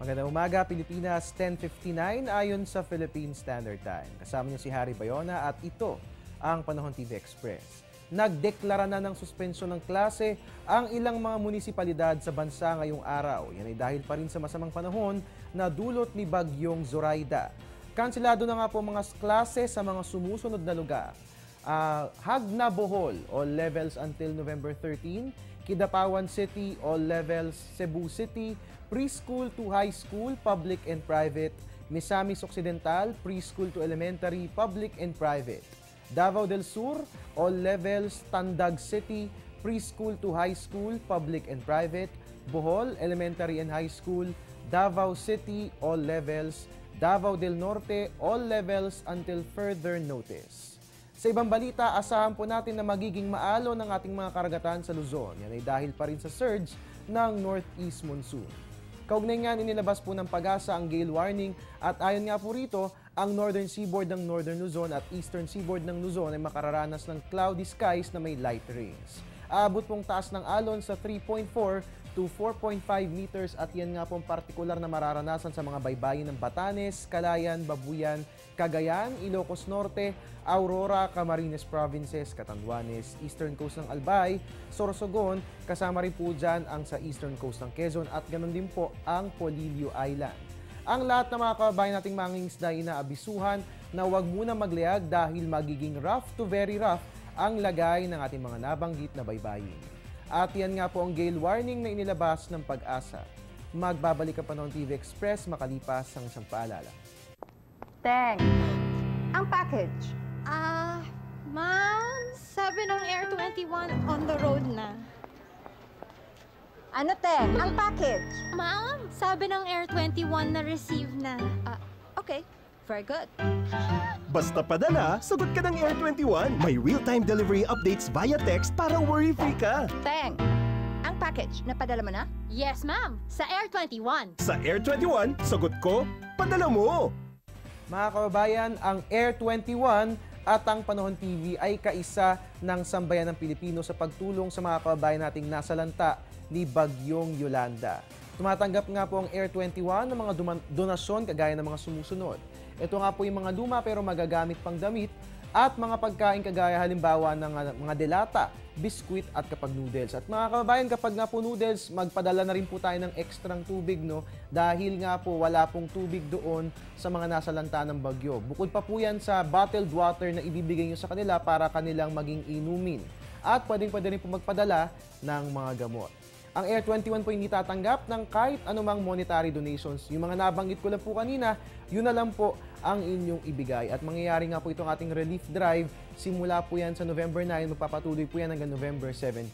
Magandang umaga, Pilipinas, 10:59 ayon sa Philippine Standard Time. Kasama niyo si Harry Bayona at ito ang Panahon TV Express. Nagdeklara na ng suspensyon ng klase ang ilang mga munisipalidad sa bansa ngayong araw. Yan ay dahil pa rin sa masamang panahon na dulot ni Bagyong Zoraida. Kanselado na nga po mga klase sa mga sumusunod na lugar. Hagna Bohol, all levels until November 13. Kidapawan City, all levels. Cebu City, preschool to high school, public and private. Misamis Occidental, preschool to elementary, public and private. Davao del Sur, all levels. Tandag City, preschool to high school, public and private. Bohol, elementary and high school. Davao City, all levels. Davao del Norte, all levels until further notice. Sa ibang balita, asahan po natin na magiging maalon ng ating mga karagatan sa Luzon. Yan ay dahil pa rin sa surge ng northeast monsoon. Kaugnay nga inilabas po ng Pag-asa ang gale warning at ayon nga po rito, ang northern seaboard ng northern Luzon at eastern seaboard ng Luzon ay makararanas ng cloudy skies na may light rains. Aabot pong taas ng alon sa 3.4 to 4.5 meters at yan nga pong partikular na mararanasan sa mga baybayin ng Batanes, Calayan, Babuyan, Cagayan, Ilocos Norte, Aurora, Camarines Provinces, Catanduanes, Eastern Coast ng Albay, Sorsogon, kasama rin po dyan ang sa Eastern Coast ng Quezon at ganoon din po ang Polillo Island. Ang lahat ng mga kababayan nating mangingisda ay inaabisuhan na huwag muna maglayag dahil magiging rough to very rough ang lagay ng ating mga nabanggit na baybayin. At yan nga po ang gale warning na inilabas ng Pag-asa. Magbabalik ang Panahon TV Express makalipas ang isang paalala. Teng, ang package. Ma'am, sabi ng Air 21 on the road na. Ano, Teng? Ang package. Ma'am, sabi ng Air 21 na receive na. Okay, very good. Basta padala, sagot ka ng Air 21. May real-time delivery updates via text para worry-free ka. Teng, ang package, napadala mo na? Yes, ma'am, sa Air 21. Sa Air 21, sagot ko, padala mo. Mga kababayan, ang Air 21 at ang Panahon TV ay kaisa ng sambayan ng Pilipino sa pagtulong sa mga kababayan nating nasalanta ni Bagyong Yolanda. Tumatanggap nga po ang Air 21 ng mga donasyon kagaya ng mga sumusunod. Ito nga po yung mga luma pero magagamit pang damit at mga pagkain kagaya halimbawa ng mga delata, biskwit at kapag noodles. At mga kababayan, kapag nga po noodles, magpadala na rin po tayo ng ekstrang tubig, no? Dahil nga po wala pong tubig doon sa mga nasalanta ng bagyo. Bukod pa po yan sa bottled water na ibibigay nyo sa kanila para kanilang maging inumin. At pwede rin po magpadala ng mga gamot. Ang Air 21 po hindi tatanggap ng kahit anumang monetary donations. Yung mga nabanggit ko lang po kanina, yun na lang po ang inyong ibigay. At mangyayari nga po itong ating relief drive. Simula po yan sa November 9, magpapatuloy po yan hanggang November 17.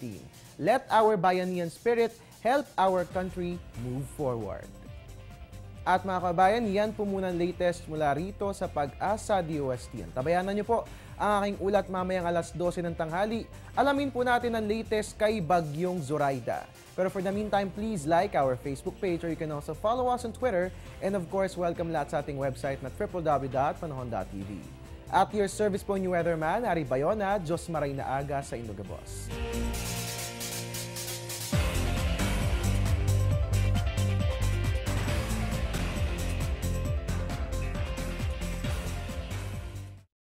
Let our bayanihan spirit help our country move forward. At mga kabayan, yan po muna ang latest mula rito sa Pag-asa DOST. Tabayanan nyo po ang aking ulat mamayang alas 12 ng tanghali. Alamin po natin ang latest kay Bagyong Zoraida. Pero for the meantime, please like our Facebook page or you can also follow us on Twitter. And of course, welcome lahat sa ating website na www.panahon.tv. At your service po new weatherman, Harry Bayona, Diyos maray na aga sa Indogabos.